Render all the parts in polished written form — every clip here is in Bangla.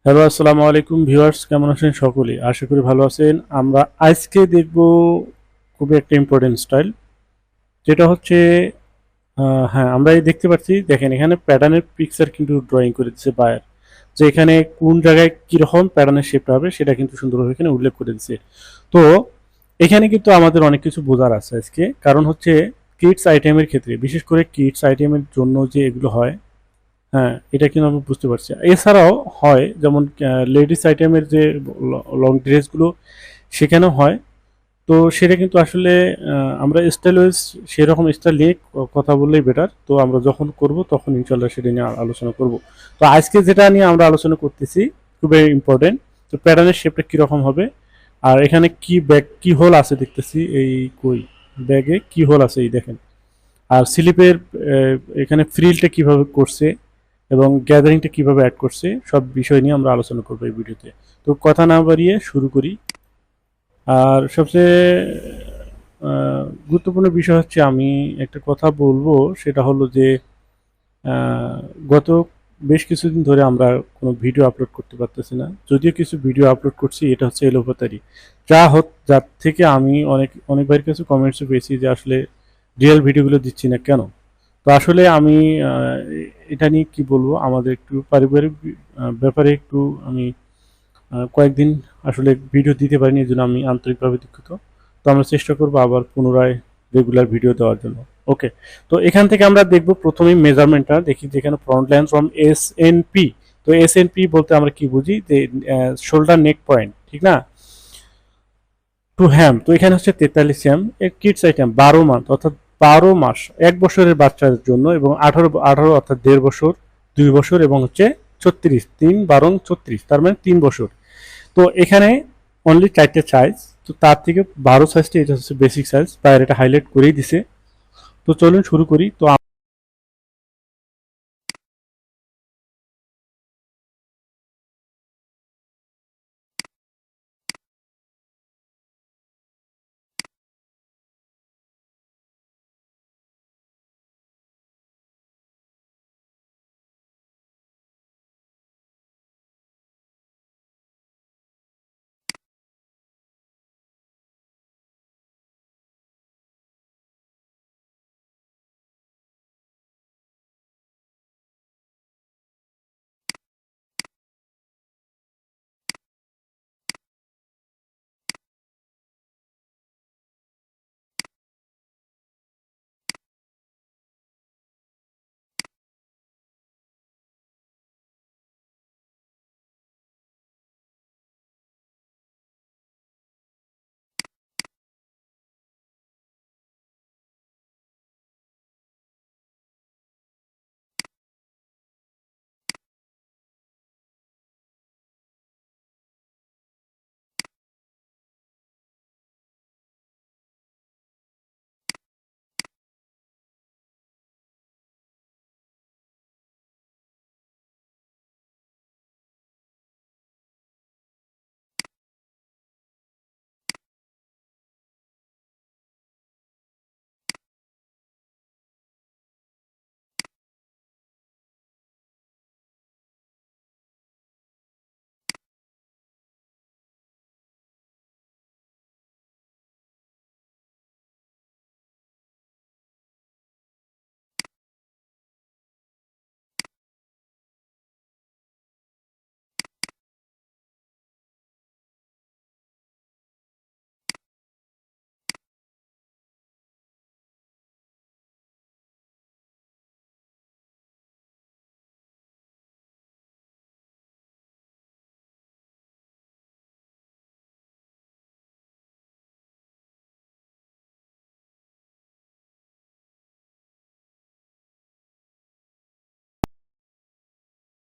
হ্যালো, আসসালামু আলাইকুম ভিউয়ার্স, কেমন আছেন সকলেই? আশা করি ভালো আছেন। আমরা আজকে দেখব খুবই একটা ইম্পর্টেন্ট স্টাইল, যেটা হচ্ছে হ্যাঁ, আমরা এই দেখতে পাচ্ছি। দেখেন, এখানে প্যাটার্নের পিকচার কিন্তু ড্রয়িং করে দিচ্ছে বায়ার, যে এখানে কোন জায়গায় কিরকম প্যাটার্নের শেপটা হবে সেটা কিন্তু সুন্দরভাবে এখানে উল্লেখ করে দিচ্ছে। তো এখানে কিন্তু আমাদের অনেক কিছু বোঝার আছে আজকে, কারণ হচ্ছে কিডস আইটেমের ক্ষেত্রে, বিশেষ করে কিডস আইটেমের জন্য যে এগুলো হয়, হ্যাঁ, এটা কিন্তু আমি বুঝতে পারছি। এছাড়াও হয় যেমন লেডিস আইটেমের যে লং ড্রেসগুলো, সেখানেও হয়। তো সেটা কিন্তু আসলে আমরা স্টাইল ওয়াইজ সেরকম স্টাইল নিয়ে কথা বললেই বেটার। তো আমরা যখন করব তখন ইনশাল্লাহ সেটা নিয়ে আলোচনা করব। তো আজকে যেটা নিয়ে আমরা আলোচনা করতেছি খুবই ইম্পর্টেন্ট। তো প্যাটার্নের শেপটা কীরকম হবে, আর এখানে কি ব্যাগ কি হোল আছে দেখতেছি, এই কই ব্যাগে কি হোল আছে এই দেখেন। আর স্লিপের এখানে ফ্রিলটা কিভাবে করছে এবং গ্যাদারিংটা কিভাবে অ্যাড করছে, সব বিষয় নিয়ে আমরা আলোচনা করবো এই ভিডিওতে। তো কথা না বাড়িয়ে শুরু করি। আর সবচেয়ে গুরুত্বপূর্ণ বিষয় হচ্ছে, আমি একটা কথা বলবো, সেটা হলো যে আহ, গত বেশ কিছুদিন ধরে আমরা কোনো ভিডিও আপলোড করতে পারতেছি না। যদিও কিছু ভিডিও আপলোড করছি, এটা হচ্ছে এলোপাতারি, যার থেকে আমি অনেকবার কিছু কমেন্টসও পেয়েছি যে আসলে রিয়েল ভিডিওগুলো দিচ্ছি না কেন। তো আসলে আমি এটা নিয়ে কি বলবো, আমাদের একটু পারিবারিক ব্যাপারে একটু আমি কয়েকদিন আসলে ভিডিও দিতে পারিনি, এই জন্য আমি আন্তরিকভাবে দুঃখিত। তো আমরা চেষ্টা করবো আবার পুনরায় রেগুলার ভিডিও দেওয়ার জন্য। ওকে, তো এখান থেকে আমরা দেখব প্রথমেই মেজারমেন্টটা দেখি, যেখানে ফ্রন্ট লাইন ফ্রম SNP। তো SNP বলতে আমরা কি বুঝি, যে শোল্ডার নেক পয়েন্ট, ঠিক না, টু হ্যাম। তো এখানে হচ্ছে 43 কিডস আইটেম 12 মান্থ, অর্থাৎ 12 মাস, 1 বছরের বাচ্চাদের জন্য, এবং 18 অর্থাৎ 1.5 বছর, 2 বছর, এবং হচ্ছে 36, 3 12 36, তার মানে 3 বছর। তো এখানে অনলি 4টে সাইজ। তো তার থেকে 12 সাইজটা, এটা হচ্ছে বেসিক সাইজ, বাইরে এটা হাইলাইট করেই দিছে। তো চলুন শুরু করি।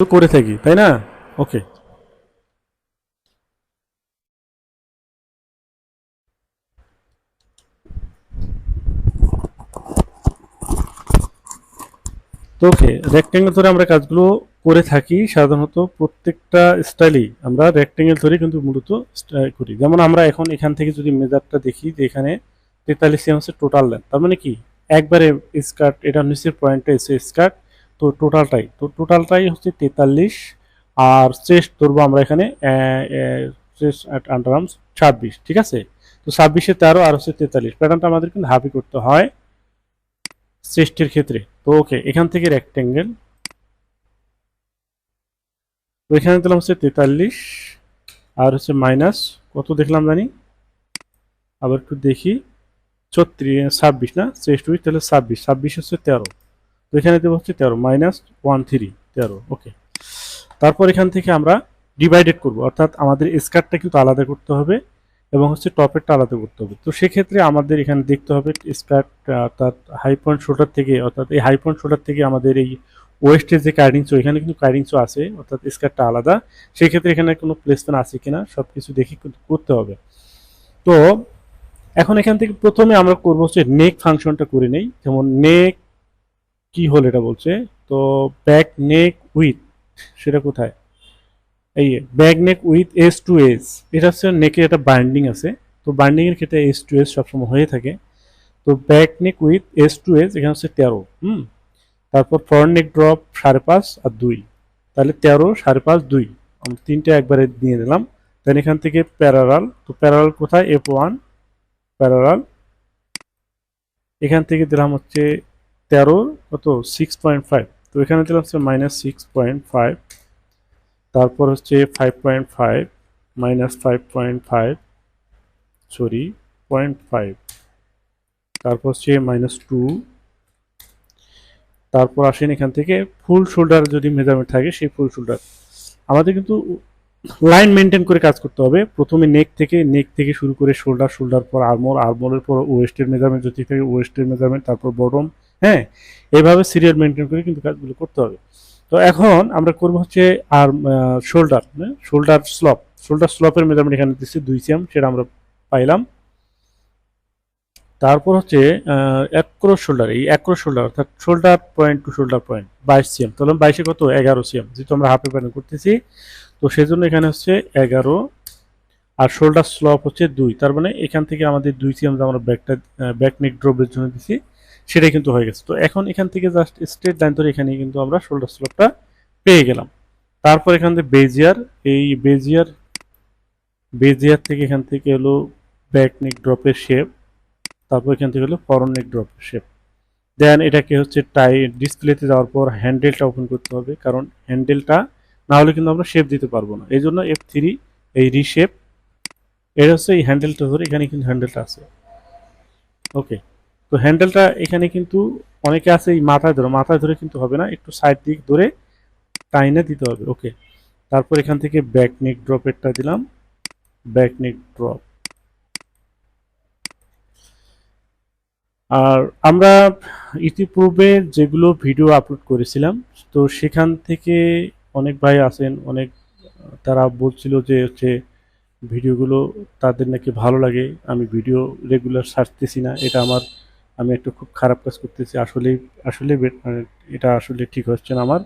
তো করে থাকি, তাই না? ওকে, তো ওকে, রেক্টেঙ্গেল ধরে আমরা কাজগুলো করে থাকি সাধারণত। প্রত্যেকটা স্টাইলেই আমরা রেক্টেঙ্গেল ধরে কিন্তু মূলত করি। যেমন আমরা এখন এখান থেকে যদি মেজারটা দেখি, যে এখানে 43 হচ্ছে টোটাল লেন্থ, তার মানে কি একবারে স্কার্ট, এটা নিচের পয়েন্টটা এসে স্কার্ট। তো টোটালটাই হচ্ছে 43, আর চেস্ট ধরবো আমরা এখানে চেস্ট অ্যাট আন্ডারআর্মস 26, ঠিক আছে। তো 26-এ 13 আর হচ্ছে 43, প্যাটার্নটা আমাদের কিন্তু হাফই করতে হয় চেস্টের ক্ষেত্রে। তো ওকে, এখান থেকে রেক্টেঙ্গেল, তো এখানে দিলাম হচ্ছে 43 আর হচ্ছে মাইনাস কত দেখলাম জানি, আবার একটু দেখি, 26 না, চেস্ট উইথ তাহলে 26 হচ্ছে 13, তো এখানে দেবো হচ্ছে 13 মাইনাস 13, 13, ওকে। তারপর এখান থেকে আমরা ডিভাইডেড করব, অর্থাৎ আমাদের স্কার্টটা কিন্তু আলাদা করতে হবে এবং হচ্ছে টপেরটা আলাদা করতে হবে। তো সেক্ষেত্রে আমাদের এখানে দেখতে হবে স্কার্ট অর্থাৎ হাই পয়েন্ট শোল্ডার থেকে, অর্থাৎ এই হাই পয়েন্ট শোল্ডার থেকে আমাদের এই ওয়েস্টের যে কার্ডিংসো, এখানে কিন্তু কার্ডিংসো আছে, অর্থাৎ স্কার্টটা আলাদা। সেই ক্ষেত্রে এখানে কোনো প্লেসমেন্ট আছে কিনা সব কিছু দেখে কিন্তু করতে হবে। তো এখন এখান থেকে প্রথমে আমরা করবো হচ্ছে নেক ফাংশনটা করে নেই। যেমন নেক কি হল এটা বলছে, তো ব্যাক নেক উইথ, সেটা কোথায়, এই back neck with S to S, এটা হচ্ছে নেকের একটা বাইন্ডিং আছে। তো বাইন্ডিং এর ক্ষেত্রে এস টু এস সবসময় হয়ে থাকে। তো back neck with S to S এখানে হচ্ছে 13, তারপর ফ্রন্ট নেক ড্রপ 5.5 আর 2, তাহলে 13, 5.5, 2, আমরা তিনটে একবারে দিয়ে দিলাম। দেন এখান থেকে প্যারালাল, তো প্যারালাল কোথায়, F1 প্যারালাল, এখান থেকে দিলাম হচ্ছে 13 কত 6.5, তো এখানে দিলাম হচ্ছে -6.5, তারপর হচ্ছে 5.5 -5.5, সরি 0.5, তারপর হচ্ছে -2, তারপর আসেন এখান থেকে ফুল শোল্ডার যদি মেজারমেন্ট থাকে সেই ফুল শোল্ডার। আমাদের কিন্তু লাইন মেনটেন করে কাজ করতে হবে। প্রথমে নেক থেকে শুরু করে শোল্ডার, শোল্ডার পর আর্মর, আর্মরের পর ওয়েস্টের মেজারমেন্ট যদি থাকে ওয়েস্টের মেজারমেন্ট, তারপর বটম, হ্যাঁ, এইভাবে সিরিয়াল মেনটেন করে কিন্তু কাজগুলো করতে হবে। তো এখন আমরা করব হচ্ছে আর শোল্ডার, শোল্ডার স্লপের মেজারমেন্ট এখানে দিচ্ছি 2 সিএম, সেটা আমরা পাইলাম। তারপর হচ্ছে অ্যাক্রস শোল্ডার, এই অ্যাক্রস শোল্ডার অর্থাৎ shoulder point two shoulder point 22 CM, তাহলে 22-এ কত 11 সিএম, যেহেতু আমরা হাফে প্যাটার্ন করতেছি, তো সেজন্য এখানে হচ্ছে 11, আর শোল্ডার স্লপ হচ্ছে 2, তার মানে এখান থেকে আমাদের 2 সিএম যে আমরা ব্যাক নেক ড্রপের জন্য দিছি সেটাই কিন্তু হয়ে গেছে। তো এখন এখান থেকে জাস্ট স্ট্রেট লাইন ধরে এখানে কিন্তু আমরা শোল্ডার স্লপটা পেয়ে গেলাম। তারপর এখান থেকে বেজিয়ার, এই বেজিয়ার থেকে এখান থেকে হলো ব্যাক নেক ড্রপের শেপ, তারপর এখান থেকে হলো ফরওয়ার্ড নেক ড্রপের শেপ। দেন এটাকে হচ্ছে ডিসপ্লেতে যাওয়ার পর হ্যান্ডেলটা ওপেন করতে হবে, কারণ হ্যান্ডেলটা না হলে কিন্তু আমরা শেপ দিতে পারবো না। এই জন্য F3, এই রিশেপ, এটা হচ্ছে এই হ্যান্ডেলটা ধরে, এখানে কিন্তু হ্যান্ডেলটা আছে, ওকে। তো হ্যান্ডেলটা এখানে কিন্তু অনেকে আছে এই মাথায় ধরে কিন্তু হবে না, একটু সাইড দিক ধরে টাইনে দিতে হবে, ওকে। তারপর এখান থেকে ব্যাক নেক ড্রপেরটা দিলাম, ব্যাক নেক ড্রপ। আর আমরা ইতিপূর্বে যেগুলো ভিডিও আপলোড করেছিলাম, তো সেখান থেকে অনেক ভাই আছেন, অনেক তারা বলছিল যে হচ্ছে ভিডিওগুলো তাদের নাকি ভালো লাগে, আমি ভিডিও রেগুলার ছাড়তেছি না, এটা আমি একটা খুব খারাপ কাজ করতেছি, আসলে আসলে এটা আসলে ঠিক হচ্ছে না আমার।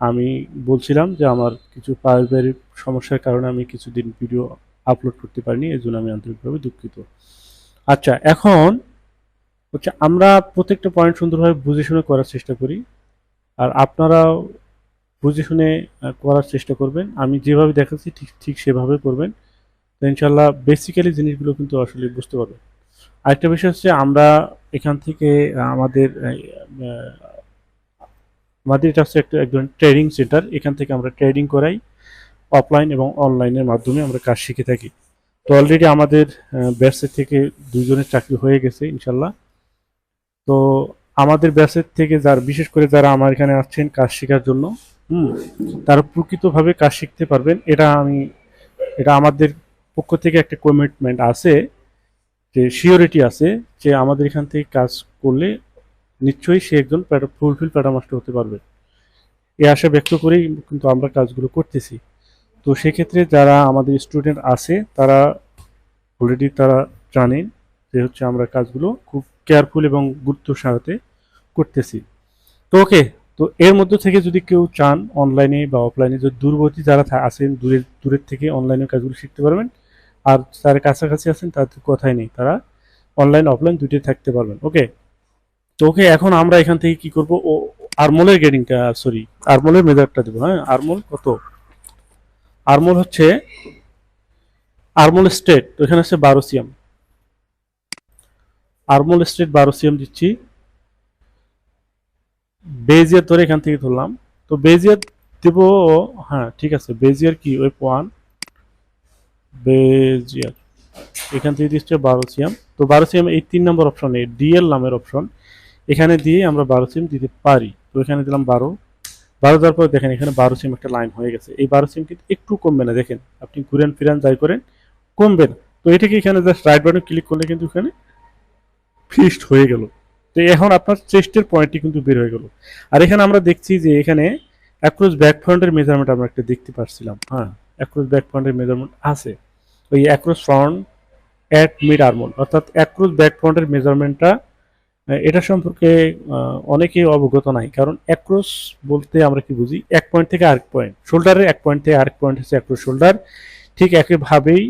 আমি বলছিলাম যে আমার কিছু পারিবারিক সমস্যার কারণে আমি কিছুদিন ভিডিও আপলোড করতে পারিনি, এই জন্য আমি আন্তরিকভাবে দুঃখিত। আচ্ছা, এখন হচ্ছে আমরা প্রত্যেকটা পয়েন্ট সুন্দরভাবে বুঝে শুনে করার চেষ্টা করি, আর আপনারাও বুঝে শুনে করার চেষ্টা করবেন। আমি যেভাবে দেখাচ্ছি ঠিক ঠিক সেভাবে করবেন, তো ইনশাল্লাহ বেসিক্যালি জিনিসগুলো কিন্তু আসলে বুঝতে পারবেন। আরেকটা বিষয় হচ্ছে আমরা এখান থেকে আমাদের এটা হচ্ছে একটা একজন ট্রেনিং সেন্টার, এখান থেকে আমরা ট্রেনিং করাই, অফলাইন এবং অনলাইনের মাধ্যমে আমরা কাজ শিখে থাকি। তো অলরেডি আমাদের ব্যাচের থেকে 2 জনের চাকরি হয়ে গেছে ইনশাল্লাহ। তো আমাদের ব্যাচের থেকে বিশেষ করে যারা আমার এখানে আসছেন কাজ শেখার জন্য, তারা প্রকৃতভাবে কাজ শিখতে পারবেন, এটা আমাদের পক্ষ থেকে একটা কমিটমেন্ট আছে, যে শিওরিটি আছে যে আমাদের এখান থেকে কাজ করলে নিশ্চয়ই সে একজন ফুলফিল প্যারা মাস্টার হতে পারবে। এই আশা ব্যক্ত করেই কিন্তু আমরা কাজগুলো করতেছি। তো সেক্ষেত্রে যারা আমাদের স্টুডেন্ট আছে তারা অলরেডি তারা জানেন যে হচ্ছে আমরা কাজগুলো খুব কেয়ারফুল এবং গুরুত্বের সাথে করতেছি। তো ওকে, তো এর মধ্যে থেকে যদি কেউ চান অনলাইনে বা অফলাইনে, যদি দূরবর্তী যারা আছেন দূরের থেকে অনলাইনে কাজগুলো শিখতে পারবেন, আর যারা কাছাকাছি আছেন তাদের কথাই নেই, তারা অনলাইন অফলাইন দুটোই থাকতে পারবেন, ওকে। তো ওকে, এখন আমরা এখান থেকে কি করব, ও আরমোলের গ্রেডিংটা, সরি আরমোলের মেজারটা দেবো। হ্যাঁ, আরমোল কত আরমোল হচ্ছে আরমোল স্টেট, তো এখানে হচ্ছে 12 সিএম। আরমোল স্টেট 12 সিএম দিচ্ছি। বেজিয়ার ধরে এখান থেকে ধরলাম, তো বেজিয়ার দেব। হ্যাঁ ঠিক আছে, বেজিয়ার কি ওয়েব 1, বেজিয়ার এখান থেকে দিচ্ছে 12 সিএম। তো 12 সিএম এই 3 নম্বর অপশনে ডিএল নামের অপশন, এখানে দিয়ে আমরা 12 সিএম দিতে পারি। তো এখানে দিলাম 12, 12 দেওয়ার পর দেখেন এখানে 12 সিএম একটা লাইন হয়ে গেছে। এই 12 সিএম কিন্তু একটু কমবে না, দেখেন আপনি ঘুরেন ফিরেন যাই করেন কমবে না। তো এটাকে এখানে জাস্ট রাইট বাটন ক্লিক করলে কিন্তু এখানে ফিক্সড হয়ে গেল। তো এখন আপনার চেস্টের পয়েন্টটি কিন্তু বের হয়ে গেল। আর এখানে আমরা দেখছি যে এখানে অ্যাক্রস ব্যাক ফ্রন্টের মেজারমেন্ট আমরা একটা দেখতে পাচ্ছিলাম। হ্যাঁ, অ্যাক্রস ব্যাক ফ্রন্টের মেজারমেন্ট আছে, ওই across front at mid armhole, অর্থাৎ অ্যাক্রস ব্যাক ফ্রন্টের মেজারমেন্টটা এটা সম্পর্কে অনেকেই অবগত নাই। কারণ অ্যাক্রস বলতে আমরা কি বুঝি, এক পয়েন্ট থেকে আরেক পয়েন্ট, শোল্ডারের এক পয়েন্ট থেকে আরেক পয়েন্ট হচ্ছে অ্যাক্রস শোল্ডার। ঠিক একইভাবেই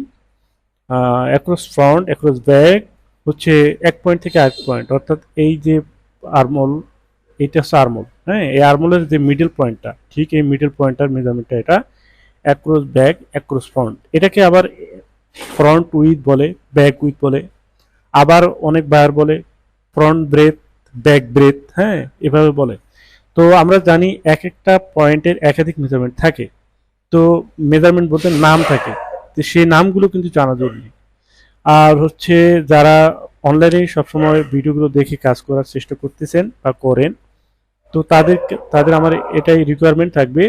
অ্যাক্রস ফ্রন্ট অ্যাক্রস ব্যাক হচ্ছে এক পয়েন্ট থেকে আরেক পয়েন্ট, অর্থাৎ এই যে আর্মল, এইটা হচ্ছে আর্মল। হ্যাঁ, এই আর্মলের যে মিডল পয়েন্টটা, ঠিক এই মিডল পয়েন্টটার মেজারমেন্টটা এটা অ্যাক্রস ব্যাক অ্যাক্রস ফ্রন্ট। এটাকে আবার ফ্রন্ট উইথ বলে, ব্যাক উইথ বলে, আবার অনেক বায়ার বলে ফ্রন্ট ব্রেথ ব্যাক ব্রেথ। হ্যাঁ, এভাবে বলে। তো আমরা জানি এক একটা পয়েন্টের একাধিক মেজারমেন্ট থাকে, তো মেজারমেন্ট বলতে নাম থাকে, তো সেই নামগুলো কিন্তু জানা জরুরি। আর হচ্ছে যারা অনলাইনে সবসময় ভিডিওগুলো দেখে কাজ করার চেষ্টা করতেছেন বা করেন, তো তাদের আমার এটাই রিকোয়ারমেন্ট থাকবে,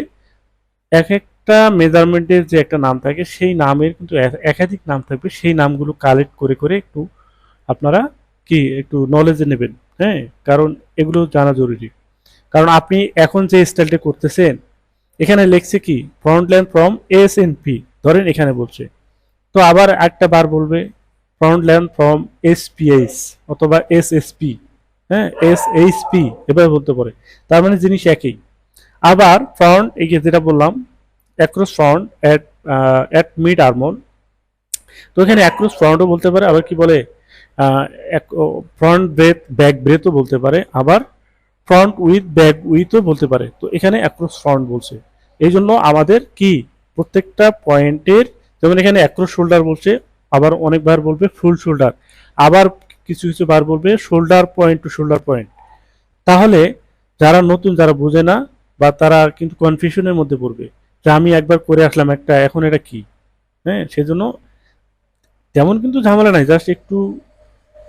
এক একটা মেজারমেন্টের যে একটা নাম থাকে সেই নামের কিন্তু একাধিক নাম থাকবে, সেই নামগুলো কালেক্ট করে করে একটু আপনারা কি একটু নলেজে নেবেন। হ্যাঁ, কারণ এগুলো জানা জরুরি। কারণ আপনি এখন যে স্টাইলটা করতেছেন, এখানে লিখছে কি front line from S N P, ধরেন এখানে বলছে, তো আবার একটা বার বলবে ফ্রন্ট লাইন ফ্রম এসপিএস অথবা এসএসপি। হ্যাঁ, এসএইচপি এভাবে বলতে পারে, তার মানে জিনিস একই। আবার ফ্রন্ট এই যে যেটা বললাম across front at mid armhole, তো এখানে অ্যাক্রস ফ্রন্টও বলতে পারে, আবার কি বলে ফ্রন্ট ব্রেথ ব্যাক ব্রেথও বলতে পারে, আবার ফ্রন্ট উইথ ব্যাক উইথও বলতে পারে। তো এখানে অ্যাক্রস ফ্রন্ট বলছে, এই জন্য আমাদের কি প্রত্যেকটা পয়েন্টের, যেমন এখানে অ্যাক্রস শোল্ডার বলছে, আবার অনেকবার বলবে ফুল শোল্ডার, আবার কিছু কিছু বার বলবে shoulder point two shoulder point. তাহলে যারা নতুন, যারা বোঝে না, বা তারা কিন্তু কনফিউশনের মধ্যে পড়বে যে আমি একবার করে আসলাম একটা, এখন এটা কি। হ্যাঁ, সেজন্য তেমন কিন্তু ঝামেলা নাই, জাস্ট একটু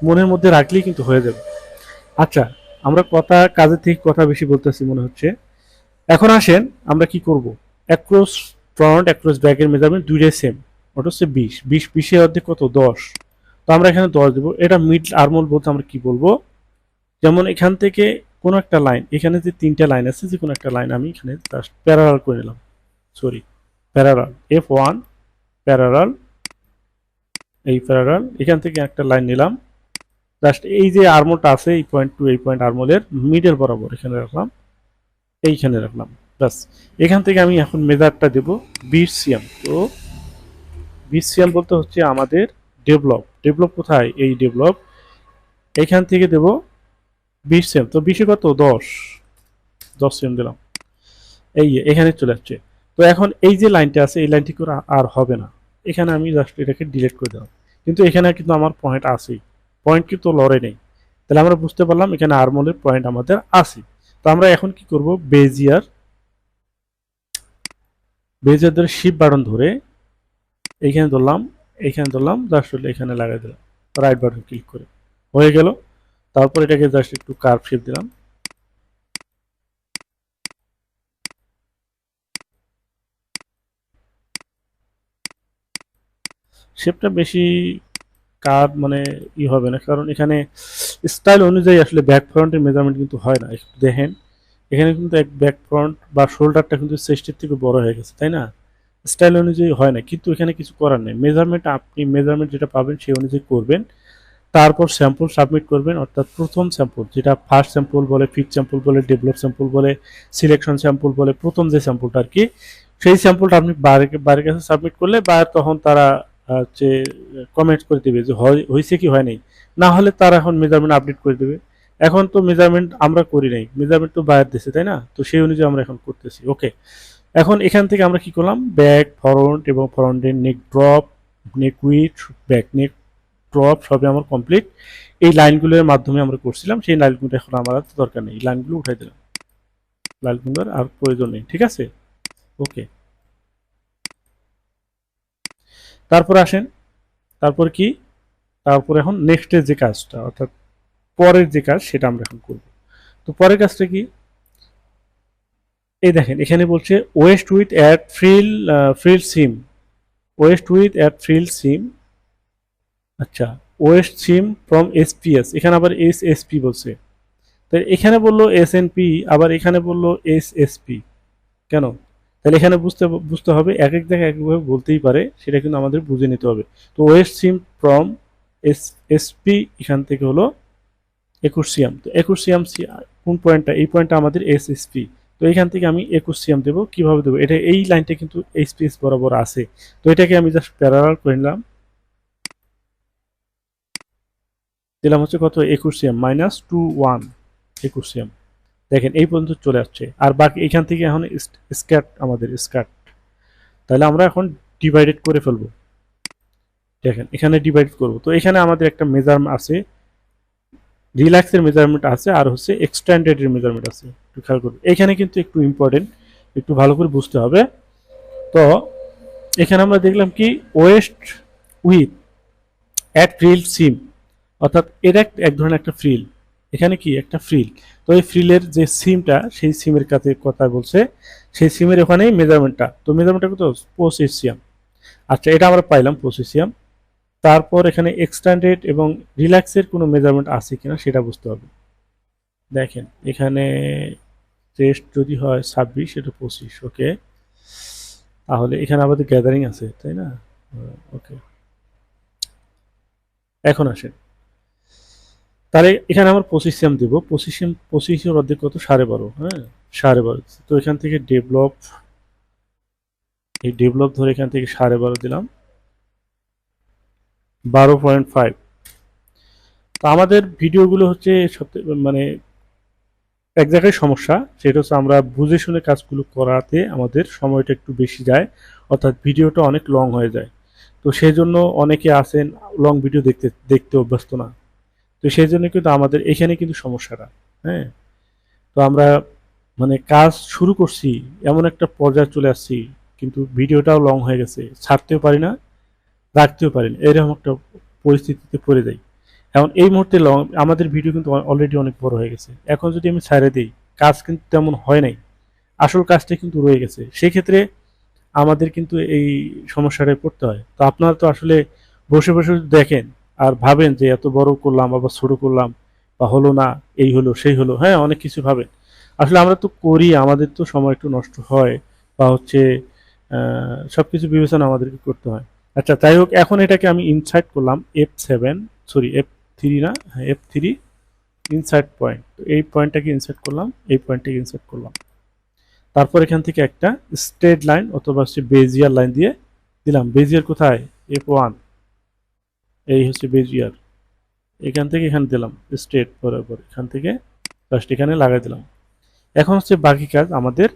মনের মধ্যে রাখলেই কিন্তু হয়ে যাবে। আচ্ছা, আমরা কথা কাজের থেকে কথা বেশি বলতেছি মনে হচ্ছে। এখন আসেন আমরা কি করব, অ্যাক্রস ফ্রন্ট অ্যাক্রস ব্যাকের মেজারমেন্ট দুইটাই সেম, ওটা হচ্ছে 20, 20 অর্ধেক কত 10, তো আমরা এখানে 10 দেবো। এটা মিড আর্মল বলতে আমরা কি বলবো, যেমন এখান থেকে কোনো একটা লাইন, এখানে যে 3টা লাইন আছে, যে কোনো একটা লাইন আমি এখানে জাস্ট প্যারালাল করে নিলাম, সরি প্যারালাল F1 প্যারালাল, এই প্যারালাল এখান থেকে একটা লাইন নিলাম, জাস্ট এই যে আর্মলটা আছে এই পয়েন্ট টু এই পয়েন্ট আর্মলের মিডল বরাবর এখানে রাখলাম, এইখানে রাখলাম, ব্যাস। এখান থেকে আমি এখন মেজারটা দেব 20 সিএম। তো 20 সিএম বলতে হচ্ছে আমাদের ডেভেলপ, ডেভেলপ কোথায়, এই ডেভেলপ এখান থেকে দেব 20 সিএম। তো 20 কত 10, 10 সিএম দিলাম, এই এখানে চলে আসছে। তো এখন এই যে লাইনটা আছে এই লাইনটি করে আর হবে না, এখানে আমি জাস্ট এটাকে ডিলিট করে দিলাম। কিন্তু এখানে কিন্তু আমার পয়েন্ট আছেই, পয়েন্ট কিন্তু লড়ে নেই। তাহলে আমরা বুঝতে পারলাম এখানে আর্মলের পয়েন্ট আমাদের আছে। তো আমরা এখন কি করব, বেজিয়ার ধরে শিপ বাটন ধরে এইখানে ধরলাম, এইখানে ধরলাম, জাস্ট এখানে লাগাই দিলাম, রাইট বাটন ক্লিক করে হয়ে গেল। তারপর এটাকে জাস্ট একটু কার্ভ শেপ দিলাম, শেপটা বেশি কার্ভ মানে হবে না, কারণ এখানে স্টাইল অনুযায়ী আসলে ব্যাক ফ্রন্টের মেজারমেন্ট কিন্তু হয় না। একটু দেখেন এখানে কিন্তু এক ব্যাক ফ্রন্ট বা শোল্ডারটা কিন্তু চেস্টের থেকে বড় হয়ে গেছে, তাই না, স্টাইল অনুযায়ী হয় না। কিন্তু এখানে কিছু করার নেই, মেজারমেন্ট আপনি মেজারমেন্ট যেটা পাবেন সেই অনুযায়ী করবেন, তারপর স্যাম্পল সাবমিট করবেন। অর্থাৎ প্রথম স্যাম্পল, যেটা ফার্স্ট স্যাম্পল বলে, ফিফথ স্যাম্পল বলে, ডেভেলপ স্যাম্পল বলে, সিলেকশন স্যাম্পল বলে, প্রথম যে স্যাম্পলটা আর কি, সেই স্যাম্পলটা আপনি বাইরের কাছে সাবমিট করলে বাইরে তখন তারা হচ্ছে কমেন্ট করে দেবে যে হয়েছে কি হয় নাই, না হলে তারা এখন মেজারমেন্ট আপডেট করে দেবে। এখন তো মেজারমেন্ট আমরা করি নাই, মেজারমেন্ট তো বাইরে দিচ্ছে, তাই না, তো সেই অনুযায়ী আমরা এখন করতেছি। ওকে, এখন এখান থেকে আমরা কি করলাম, ব্যাক, ফরন্ট এবং ফরন্টের neck drop, neck with, back neck drop সবই আমার কমপ্লিট। এই লাইনগুলোর মাধ্যমে আমরা করছিলাম, সেই লাইনগুলো এখন আমার আর দরকার নেই, লাইনগুলো উঠাই দিলাম, লাইনগুলোর আর প্রয়োজন নেই। ঠিক আছে, ওকে। তারপর আসেন, তারপর কি, তারপর এখন নেক্সটের যে কাজটা অর্থাৎ পরের যে কাজ সেটা আমরা এখন করব। তো পরের কাজটা কি, এই দেখেন এখানে বলছে waist with at frill seam, waist with at frill seam. আচ্ছা, ওয়েস্ট সিম ফ্রম এসপিএস, এখানে আবার এসএসপি বলছে। তো এখানে বললো এসএনপি, আবার এখানে বললো এসএসপি, কেন? তাহলে এখানে বুঝতে হবে, এক এক জায়গায় একভাবে বলতেই পারে, সেটা কিন্তু আমাদের বুঝে নিতে হবে। তো West SIM from S SP, এখান থেকে হলো একুশিয়াম। তো একুশিয়াম কোন পয়েন্টটা, এই পয়েন্টটা আমাদের এসএসপি। তো এখান থেকে আমি একুশিয়াম দেবো, কিভাবে দেবো, এটা এই লাইনটা কিন্তু এইচপিএস বরাবর আছে। তো এটাকে আমি জাস্ট প্যারালাল করে নিলাম, দিলাম হচ্ছে কত, একুশিয়াম -2 1, একুশিয়াম। দেখেন এই পর্যন্ত চলে আসছে, আর বাকি এখান থেকে এখন স্ক্যাট, আমাদের স্ক্যাট। তাহলে আমরা এখন ডিভাইডেড করে ফেলবো। দেখেন এখানে ডিভাইড করব, তো এখানে আমাদের একটা মেজারমেন্ট আছে, রিল্যাক্সের মেজারমেন্ট আছে, আর হচ্ছে এক্সটেন্ডেডের মেজারমেন্ট আছে, একটু খেয়াল করুন। এখানে কিন্তু একটু ইম্পর্টেন্ট, একটু ভালো করে বুঝতে হবে। তো এখানে আমরা দেখলাম কি, ওয়েস্ট উইথ অ্যাট ফ্রিল সিম, অর্থাৎ এটা এক ধরনের একটা ফ্রিল, এখানে কি একটা ফ্রিল। তো এই ফ্রিলের যে সিমটা, সেই সিমের কাছে কথা বলছে, সেই সিমের ওখানেই মেজারমেন্টটা। তো মেজারমেন্টটা কত, পঁচিশিয়াম। আচ্ছা, এটা আমরা পাইলাম পঁচিশিয়াম। তারপর এখানে এক্সটেন্ডেড এবং রিল্যাক্সের কোনো মেজারমেন্ট আছে কিনা সেটা বুঝতে হবে। দেখেন এখানে চেস্ট যদি হয় 26, এটা 25, ওকে। তাহলে এখানে আমাদের গ্যাদারিং আছে, তাই না? ওকে, এখন আসেন, তাহলে এখানে আমার পঁচিশিয়াম দেবো, পঁচিশের অর্ধেক কত, 12.5, হ্যাঁ 12.5। তো এখান থেকে ডেভেলপ, এই ডেভেলপ ধরে এখান থেকে 12.5 দিলাম, 12.5। তো আমাদের ভিডিওগুলো হচ্ছে মানে এক জায়গায় সমস্যা, সেটা হচ্ছে আমরা বুঝে শুনে কাজগুলো করাতে আমাদের সময়টা একটু বেশি যায়, অর্থাৎ ভিডিওটা অনেক লং হয়ে যায়। তো সেই জন্য অনেকে আছেন লং ভিডিও দেখতে দেখতে অভ্যস্ত না, তো সেই জন্য কিন্তু আমাদের এখানে কিন্তু সমস্যাটা। হ্যাঁ, তো আমরা মানে কাজ শুরু করছি, এমন একটা পর্যায়ে চলে আসছি, কিন্তু ভিডিওটাও লং হয়ে গেছে, ছাড়তেও পারি না, রাখতেও পারি না, এরকম একটা পরিস্থিতিতে পড়ে যাই। এখন এই মুহূর্তে আমাদের ভিডিও কিন্তু অলরেডি অনেক বড় হয়ে গেছে, এখন যদি আমি ছেড়ে দিই, কাজ কিন্তু তেমন হয় নাই, আসল কাজটা কিন্তু রয়ে গেছে, সেই ক্ষেত্রে আমাদের কিন্তু এই সমস্যাটায় পড়তে হয়। তো আপনারা তো আসলে বসে বসে যদি দেখেন আর ভাবেন যে এত বড় করলাম আবার ছোট করলাম, বা হলো না, এই হলো সেই হলো, হ্যাঁ অনেক কিছু ভাবেন। আসলে আমরা তো করি, আমাদের তো সময় একটু নষ্ট হয়, বা হচ্ছে সবকিছু বিবেচনা আমাদেরকে করতে হয়। আচ্ছা, যাই হোক, এখন এটাকে আমি ইনসার্ট করলাম F7, সরি F3 না, হ্যাঁ F3, ইনসার্ট পয়েন্ট। তো এই পয়েন্টটাকে ইনসার্ট করলাম, এই পয়েন্টটাকে ইনসার্ট করলাম। তারপর এখান থেকে একটা স্ট্রেট লাইন অথবা হচ্ছে বেজিয়ার লাইন দিয়ে দিলাম। বেজিয়ার কোথায়, F1, এই হচ্ছে বেজিয়ার, এখান থেকে এখানে দিলাম স্ট্রেট বরাবর, এখান থেকে জাস্ট এখানে লাগাই দিলাম। এখন হচ্ছে বাকি কাজ আমাদের,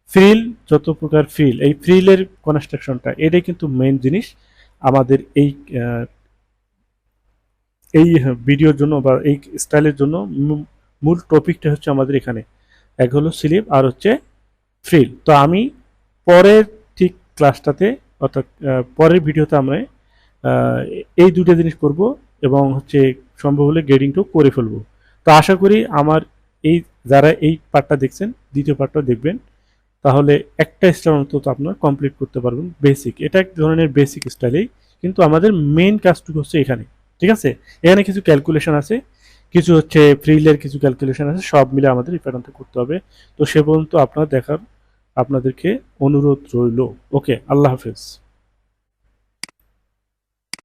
ফ্রিল, যত প্রকার ফ্রিল, এই ফ্রিলের কনস্ট্রাকশনটা, এটাই কিন্তু মেইন জিনিস আমাদের এই এই ভিডিওর জন্য বা এই স্টাইলের জন্য। মূল টপিকটা হচ্ছে আমাদের এখানে, এক হলো স্লিপ আর হচ্ছে ফ্রিল। তো আমি পরের ঠিক ক্লাসটাতে, অর্থাৎ পরের ভিডিওতে আমরা এই দুটো জিনিস করব, এবং হচ্ছে সম্ভব হলে গ্রেডিংটাও করে ফেলবো। তো আশা করি আমার এই, যারা এই পার্টটা দেখছেন, দ্বিতীয় পার্টটা দেখবেন, তাহলে একটা স্টাইল অন্তত আপনারা কমপ্লিট করতে পারবেন। বেসিক, এটা এক ধরনের বেসিক স্টাইলেই, কিন্তু আমাদের মেইন কাজটুকু হচ্ছে এখানে। ঠিক আছে, এখানে কিছু ক্যালকুলেশন আছে, কিছু হচ্ছে ফ্রিলের কিছু ক্যালকুলেশন আছে, সব মিলে আমাদের এই প্যাটার্নটা করতে হবে। তো সে পর্যন্ত আপনারা দেখার, আপনাদেরকে অনুরোধ রইল। ওকে, আল্লাহ হাফেজ।